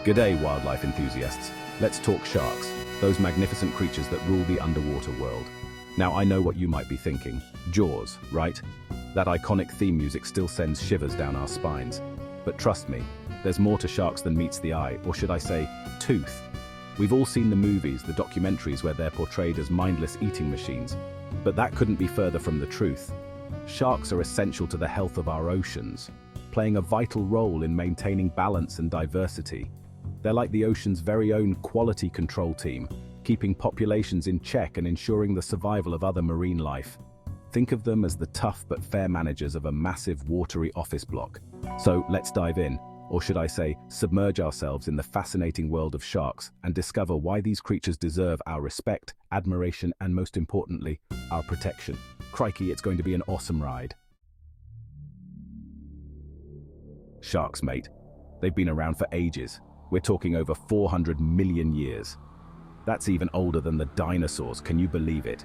G'day, wildlife enthusiasts. Let's talk sharks, those magnificent creatures that rule the underwater world. Now, I know what you might be thinking. Jaws, right? That iconic theme music still sends shivers down our spines. But trust me, there's more to sharks than meets the eye, or should I say, tooth. We've all seen the movies, the documentaries where they're portrayed as mindless eating machines. But that couldn't be further from the truth. Sharks are essential to the health of our oceans, playing a vital role in maintaining balance and diversity. They're like the ocean's very own quality control team, keeping populations in check and ensuring the survival of other marine life. Think of them as the tough but fair managers of a massive watery office block. So let's dive in, or should I say, submerge ourselves in the fascinating world of sharks and discover why these creatures deserve our respect, admiration, and most importantly, our protection. Crikey, it's going to be an awesome ride. Sharks, mate. They've been around for ages. We're talking over 400 million years. That's even older than the dinosaurs, can you believe it?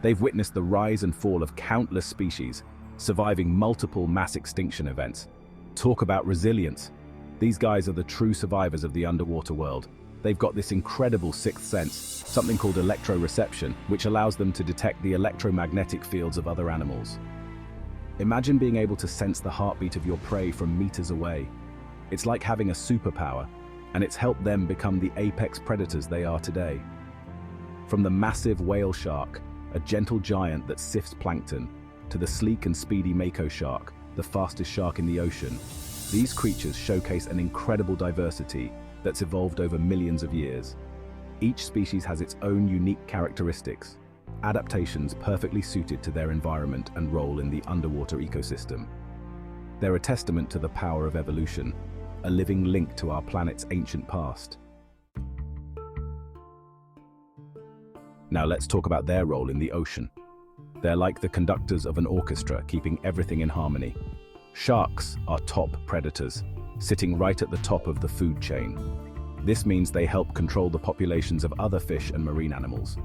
They've witnessed the rise and fall of countless species, surviving multiple mass extinction events. Talk about resilience. These guys are the true survivors of the underwater world. They've got this incredible sixth sense, something called electroreception, which allows them to detect the electromagnetic fields of other animals. Imagine being able to sense the heartbeat of your prey from meters away. It's like having a superpower, and it's helped them become the apex predators they are today. From the massive whale shark, a gentle giant that sifts plankton, to the sleek and speedy mako shark, the fastest shark in the ocean, these creatures showcase an incredible diversity that's evolved over millions of years. Each species has its own unique characteristics, adaptations perfectly suited to their environment and role in the underwater ecosystem. They're a testament to the power of evolution, a living link to our planet's ancient past. Now let's talk about their role in the ocean. They're like the conductors of an orchestra, keeping everything in harmony. Sharks are top predators, sitting right at the top of the food chain. This means they help control the populations of other fish and marine animals.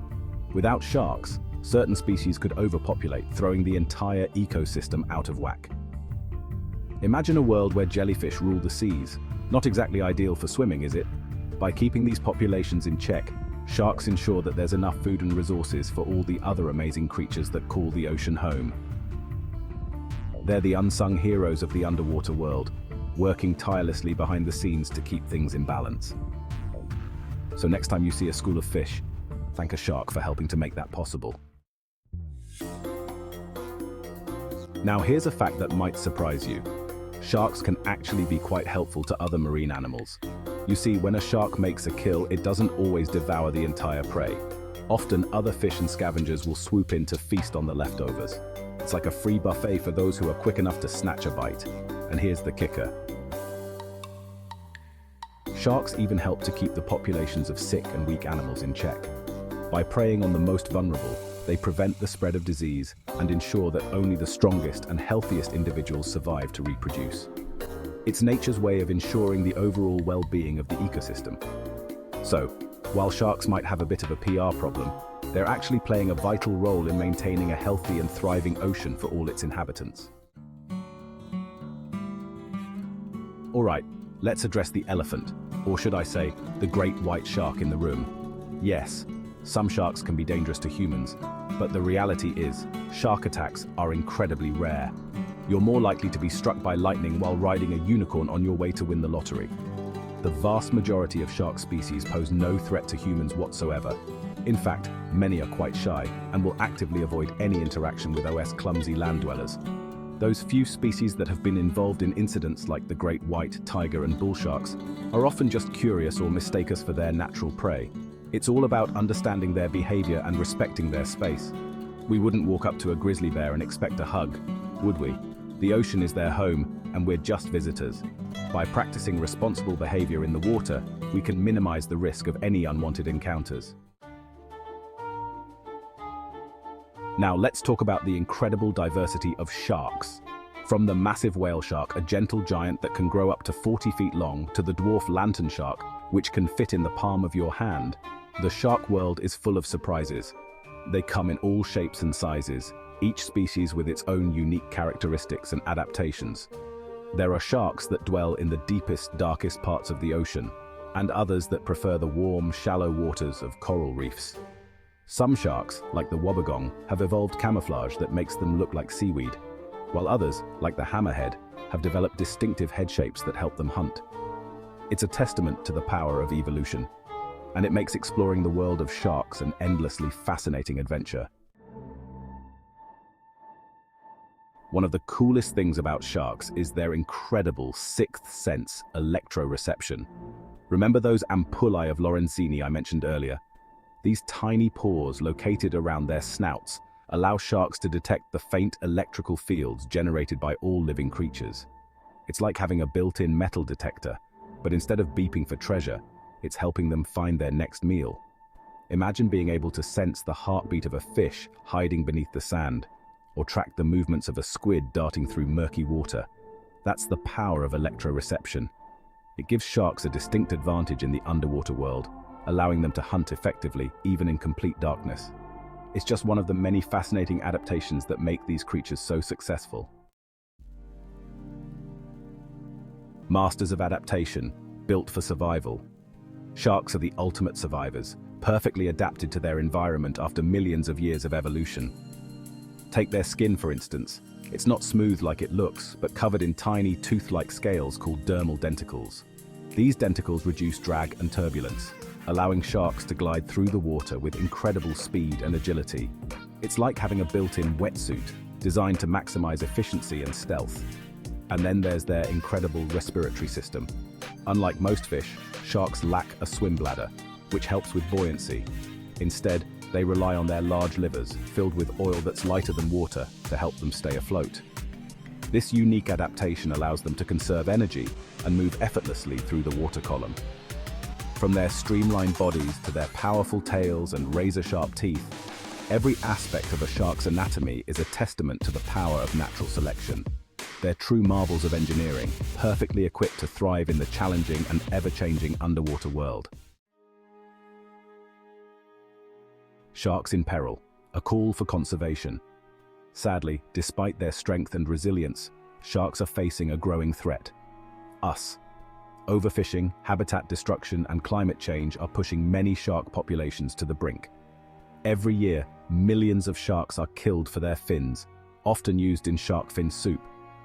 Without sharks, certain species could overpopulate, throwing the entire ecosystem out of whack. Imagine a world where jellyfish rule the seas. Not exactly ideal for swimming, is it? By keeping these populations in check, sharks ensure that there's enough food and resources for all the other amazing creatures that call the ocean home. They're the unsung heroes of the underwater world, working tirelessly behind the scenes to keep things in balance. So next time you see a school of fish, thank a shark for helping to make that possible. Now here's a fact that might surprise you. Sharks can actually be quite helpful to other marine animals. You see, when a shark makes a kill, it doesn't always devour the entire prey. Often, other fish and scavengers will swoop in to feast on the leftovers. It's like a free buffet for those who are quick enough to snatch a bite. And here's the kicker. Sharks even help to keep the populations of sick and weak animals in check. By preying on the most vulnerable, they prevent the spread of disease and ensure that only the strongest and healthiest individuals survive to reproduce. It's nature's way of ensuring the overall well-being of the ecosystem. So, while sharks might have a bit of a PR problem, they're actually playing a vital role in maintaining a healthy and thriving ocean for all its inhabitants. Alright, let's address the elephant, or should I say, the great white shark in the room. Yes, some sharks can be dangerous to humans, but the reality is, shark attacks are incredibly rare. You're more likely to be struck by lightning while riding a unicorn on your way to win the lottery. The vast majority of shark species pose no threat to humans whatsoever. In fact, many are quite shy and will actively avoid any interaction with clumsy land dwellers. Those few species that have been involved in incidents like the great white, tiger, and bull sharks are often just curious or mistake us for their natural prey. It's all about understanding their behavior and respecting their space. We wouldn't walk up to a grizzly bear and expect a hug, would we? The ocean is their home, and we're just visitors. By practicing responsible behavior in the water, we can minimize the risk of any unwanted encounters. Now let's talk about the incredible diversity of sharks. From the massive whale shark, a gentle giant that can grow up to 40 feet long, to the dwarf lantern shark, which can fit in the palm of your hand, the shark world is full of surprises. They come in all shapes and sizes, each species with its own unique characteristics and adaptations. There are sharks that dwell in the deepest, darkest parts of the ocean, and others that prefer the warm, shallow waters of coral reefs. Some sharks, like the wobbegong, have evolved camouflage that makes them look like seaweed, while others, like the hammerhead, have developed distinctive head shapes that help them hunt. It's a testament to the power of evolution, and it makes exploring the world of sharks an endlessly fascinating adventure. One of the coolest things about sharks is their incredible sixth sense electroreception. Remember those ampullae of Lorenzini I mentioned earlier? These tiny pores located around their snouts allow sharks to detect the faint electrical fields generated by all living creatures. It's like having a built-in metal detector, but instead of beeping for treasure, it's helping them find their next meal. Imagine being able to sense the heartbeat of a fish hiding beneath the sand, or track the movements of a squid darting through murky water. That's the power of electroreception. It gives sharks a distinct advantage in the underwater world, allowing them to hunt effectively even in complete darkness. It's just one of the many fascinating adaptations that make these creatures so successful. Masters of adaptation, built for survival. Sharks are the ultimate survivors, perfectly adapted to their environment after millions of years of evolution. Take their skin, for instance. It's not smooth like it looks, but covered in tiny tooth-like scales called dermal denticles. These denticles reduce drag and turbulence, allowing sharks to glide through the water with incredible speed and agility. It's like having a built-in wetsuit, designed to maximize efficiency and stealth. And then there's their incredible respiratory system. Unlike most fish, sharks lack a swim bladder, which helps with buoyancy. Instead, they rely on their large livers, filled with oil that's lighter than water, to help them stay afloat. This unique adaptation allows them to conserve energy and move effortlessly through the water column. From their streamlined bodies to their powerful tails and razor-sharp teeth, every aspect of a shark's anatomy is a testament to the power of natural selection. They're true marvels of engineering, perfectly equipped to thrive in the challenging and ever-changing underwater world. Sharks in peril, a call for conservation. Sadly, despite their strength and resilience, sharks are facing a growing threat. Us. Overfishing, habitat destruction, and climate change are pushing many shark populations to the brink. Every year, millions of sharks are killed for their fins, often used in shark fin soup,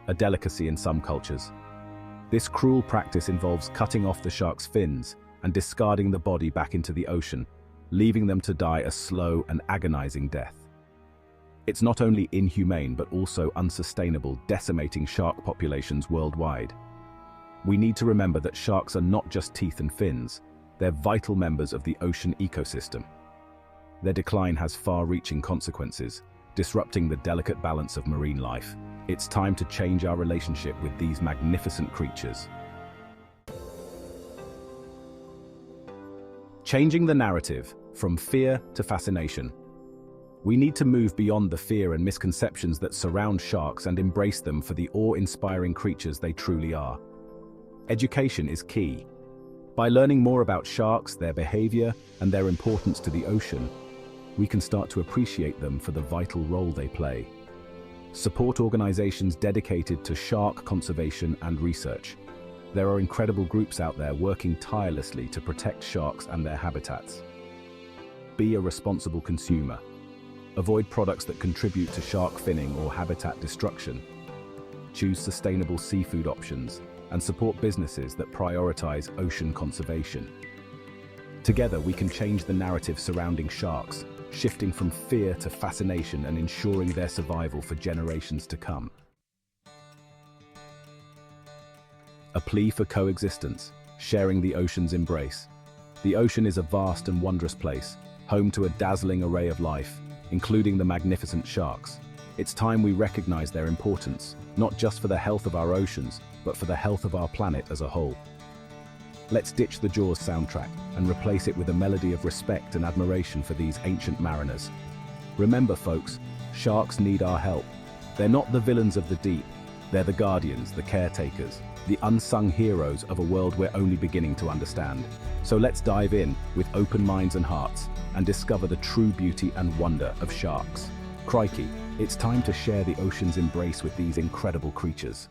a delicacy in some cultures. This cruel practice involves cutting off the shark's fins and discarding the body back into the ocean, leaving them to die a slow and agonizing death. It's not only inhumane but also unsustainable, decimating shark populations worldwide. We need to remember that sharks are not just teeth and fins, they're vital members of the ocean ecosystem. Their decline has far-reaching consequences, disrupting the delicate balance of marine life. It's time to change our relationship with these magnificent creatures. Changing the narrative from fear to fascination. We need to move beyond the fear and misconceptions that surround sharks and embrace them for the awe-inspiring creatures they truly are. Education is key. By learning more about sharks, their behavior, and their importance to the ocean, we can start to appreciate them for the vital role they play. Support organizations dedicated to shark conservation and research. There are incredible groups out there working tirelessly to protect sharks and their habitats. Be a responsible consumer. Avoid products that contribute to shark finning or habitat destruction. Choose sustainable seafood options and support businesses that prioritize ocean conservation. Together, we can change the narrative surrounding sharks, shifting from fear to fascination and ensuring their survival for generations to come. A plea for coexistence, sharing the ocean's embrace. The ocean is a vast and wondrous place, home to a dazzling array of life, including the magnificent sharks. It's time we recognize their importance, not just for the health of our oceans, but for the health of our planet as a whole. Let's ditch the Jaws soundtrack and replace it with a melody of respect and admiration for these ancient mariners. Remember, folks, sharks need our help. They're not the villains of the deep. They're the guardians, the caretakers, the unsung heroes of a world we're only beginning to understand. So let's dive in with open minds and hearts and discover the true beauty and wonder of sharks. Crikey, it's time to share the ocean's embrace with these incredible creatures.